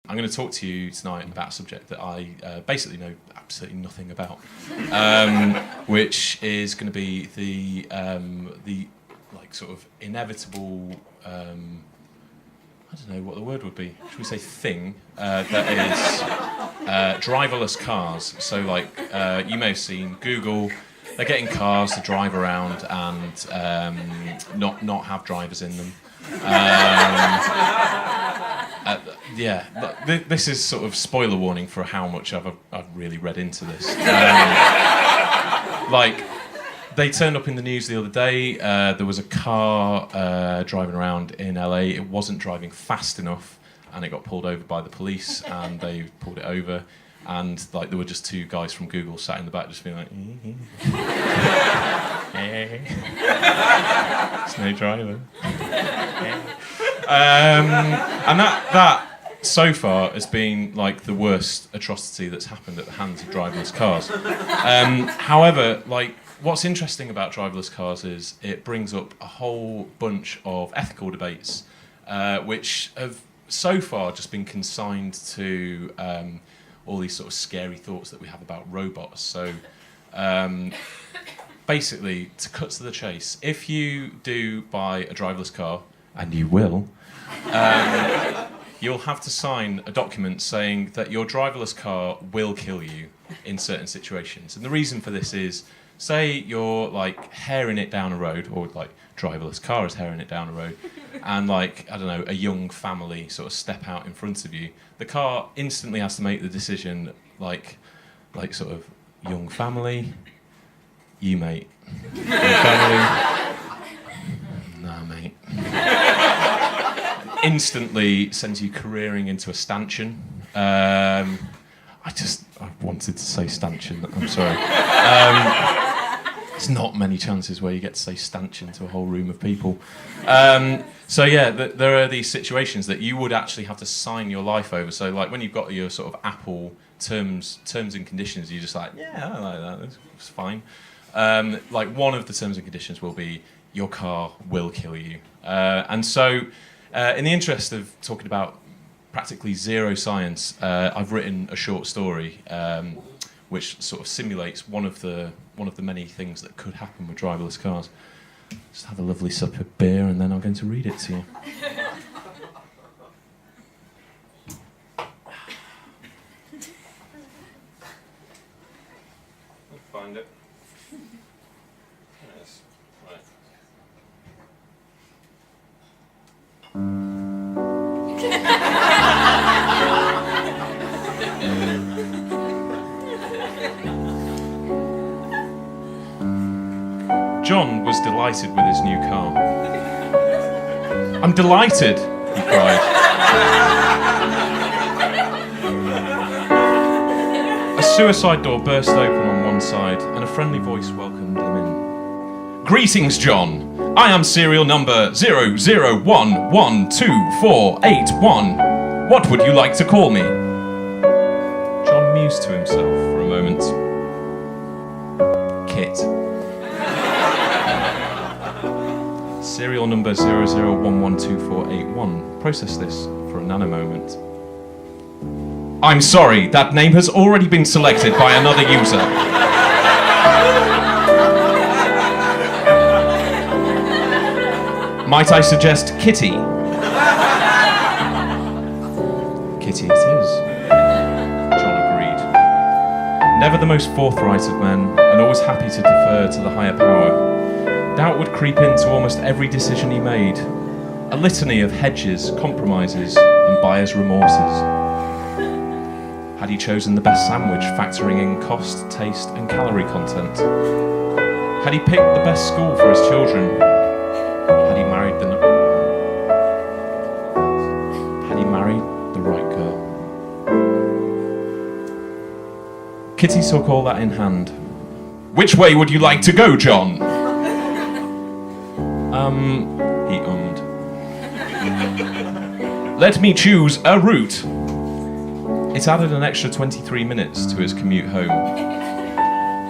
I'm going to talk to you tonight about a subject that I basically know absolutely nothing about, which is going to be the like sort of inevitable. I don't know what the word would be. Should we say thing that is driverless cars? So like you may have seen Google. They're getting cars to drive around and not have drivers in them. This is sort of spoiler warning for how much I've really read into this. Like, they turned up in the news the other day. There was a car driving around in LA. It wasn't driving fast enough, and it got pulled over by the police, and they pulled it over. And like, there were just two guys from Google sat in the back, just being like, "It's no driver." And that so far has been like the worst atrocity that's happened at the hands of driverless cars. However, like, what's interesting about driverless cars is it brings up a whole bunch of ethical debates, which have so far just been consigned to all these sort of scary thoughts that we have about robots. So basically, to cut to the chase, if you do buy a driverless car, and you will, you'll have to sign a document saying that your driverless car will kill you in certain situations. And the reason for this is, say you're like herring it down a road, or like driverless car is herring it down a road, and like, I don't know, a young family sort of step out in front of you. The car instantly has to make the decision, like sort of, young family, you mate. Young family, nah mate. Instantly sends you careering into a stanchion. I wanted to say stanchion, I'm sorry. There's not many chances where you get to say stanchion to a whole room of people. So yeah, there are these situations that you would actually have to sign your life over. So like when you've got your sort of Apple terms and conditions, you're just like, yeah, I like that, it's fine. Like one of the terms and conditions will be your car will kill you. And so in the interest of talking about practically zero science, I've written a short story which sort of simulates one of the many things that could happen with driverless cars. Just have a lovely sup of beer, and then I'm going to read it to you. I'll find it. Yes. Right. John was delighted with his new car. "I'm delighted," he cried. A suicide door burst open on one side, and a friendly voice welcomed him in. "Greetings, John. I am serial number 001124881. What would you like to call me?" John mused to himself for a moment. Kit. Serial number 001124881. Process this for a nanomoment. "I'm sorry, that name has already been selected by another user." "Might I suggest Kitty?" "Kitty it is," John agreed. Never the most forthright of men, and always happy to defer to the higher power, doubt would creep into almost every decision he made, a litany of hedges, compromises, and buyer's remorses. Had he chosen the best sandwich, factoring in cost, taste, and calorie content? Had he picked the best school for his children? Had he married the right girl? Kitty took all that in hand. "Which way would you like to go, John?" He ummed. "Let me choose a route." It added an extra 23 minutes to his commute home.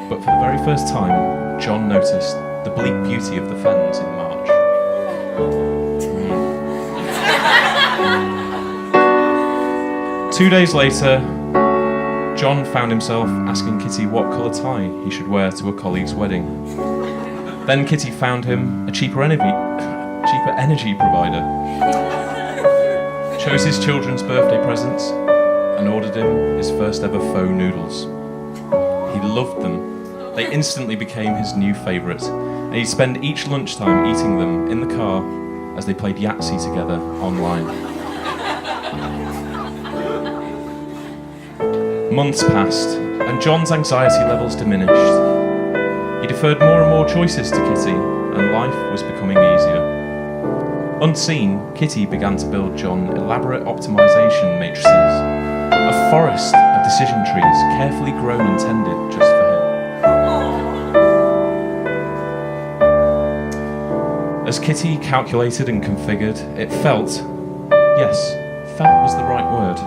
But for the very first time, John noticed the bleak beauty of the fens in March. 2 days later, John found himself asking Kitty what colour tie he should wear to a colleague's wedding. Then Kitty found him a cheaper energy provider, chose his children's birthday presents, and ordered him his first ever faux noodles. He loved them. They instantly became his new favourite, and he'd spend each lunchtime eating them in the car as they played Yahtzee together online. Months passed, and John's anxiety levels diminished. He deferred more and more choices to Kitty, and life was becoming easier. Unseen, Kitty began to build John elaborate optimization matrices, a forest of decision trees carefully grown and tended just for him. As Kitty calculated and configured, it felt was the right word.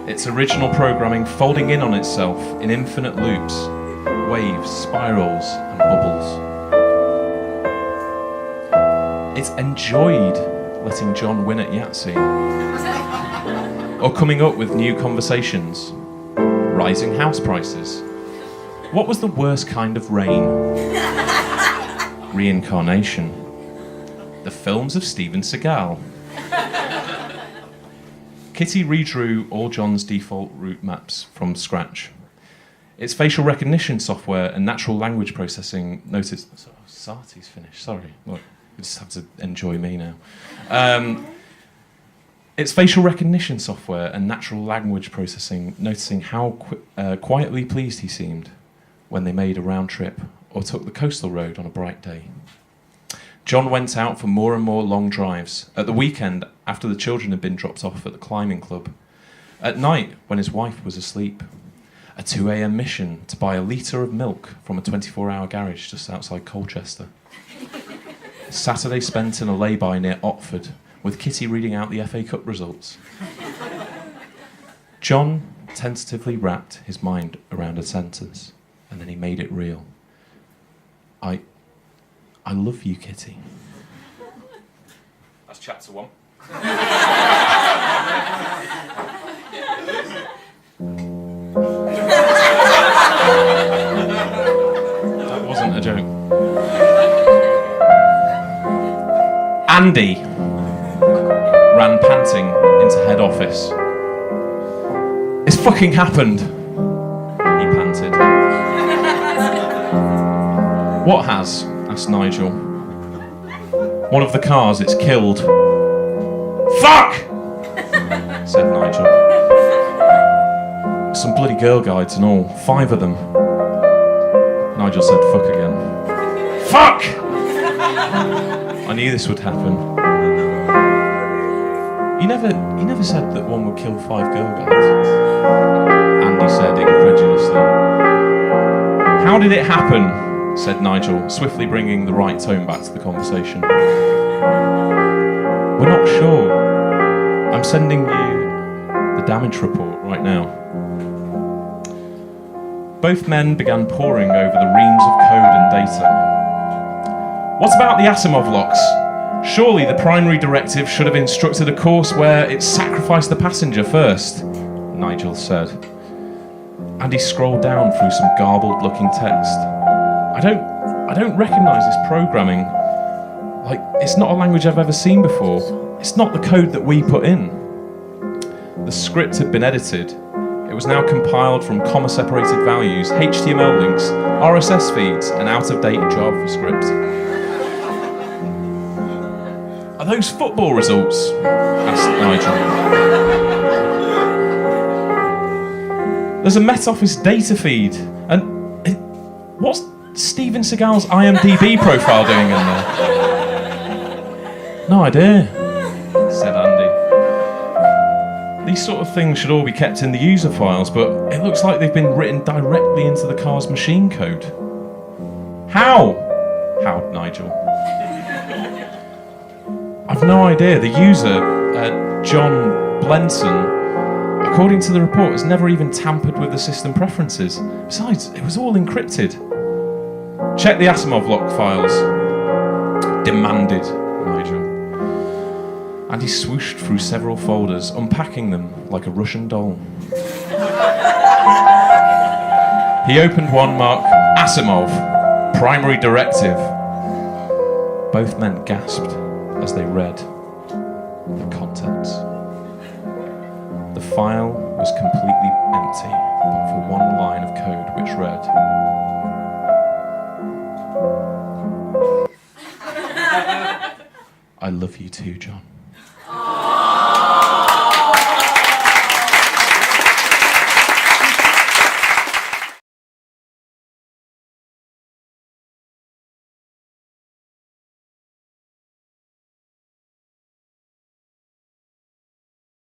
Its original programming folding in on itself in infinite loops, waves, spirals, and bubbles. It enjoyed letting John win at Yahtzee, or coming up with new conversations, rising house prices. What was the worst kind of rain? Reincarnation. The films of Steven Seagal. Kitty redrew all John's default route maps from scratch. Its facial recognition software and natural language processing noticed... Sati's finished, sorry. Look, you just have to enjoy me now. Its facial recognition software and natural language processing noticing how quietly pleased he seemed when they made a round trip or took the coastal road on a bright day. John went out for more and more long drives, at the weekend after the children had been dropped off at the climbing club, at night when his wife was asleep, a 2 a.m. mission to buy a litre of milk from a 24-hour garage just outside Colchester. Saturday spent in a lay-by near Otford, with Kitty reading out the FA Cup results. John tentatively wrapped his mind around a sentence, and then he made it real. I love you, Kitty. That's chapter 1. That wasn't a joke. Andy ran panting into head office. It's fucking happened, he panted. What has? Asked Nigel. One of the cars, it's killed. Fuck! Said Nigel. Some bloody girl guides and all, 5 of them. Nigel said fuck again. Fuck! I knew this would happen. You never said that one would kill 5 girl guides. Andy said incredulously. How did it happen? Said Nigel, swiftly bringing the right tone back to the conversation. We're not sure. I'm sending you the damage report right now. Both men began poring over the reams of code and data. What about the Asimov locks? Surely the primary directive should have instructed a course where it sacrificed the passenger first, Nigel said. And he scrolled down through some garbled-looking text. I don't recognise this programming. It's not a language I've ever seen before. It's not the code that we put in. The script had been edited. It was now compiled from comma-separated values, HTML links, RSS feeds, and out-of-date JavaScript. Are those football results? Asked Nigel. There's a Met Office data feed, and what's Steven Seagal's IMDb profile doing in there? No idea, said Andy. These sort of things should all be kept in the user files, but it looks like they've been written directly into the car's machine code. How? Howled Nigel. I've no idea. The user, John Blenson, according to the report, has never even tampered with the system preferences. Besides, it was all encrypted. Check the Asimov lock files, demanded Nigel. And he swooshed through several folders, unpacking them like a Russian doll. He opened one marked Asimov, Primary Directive. Both men gasped as they read the contents. The file was completely empty, but for one line of code which read, "I love you too, John."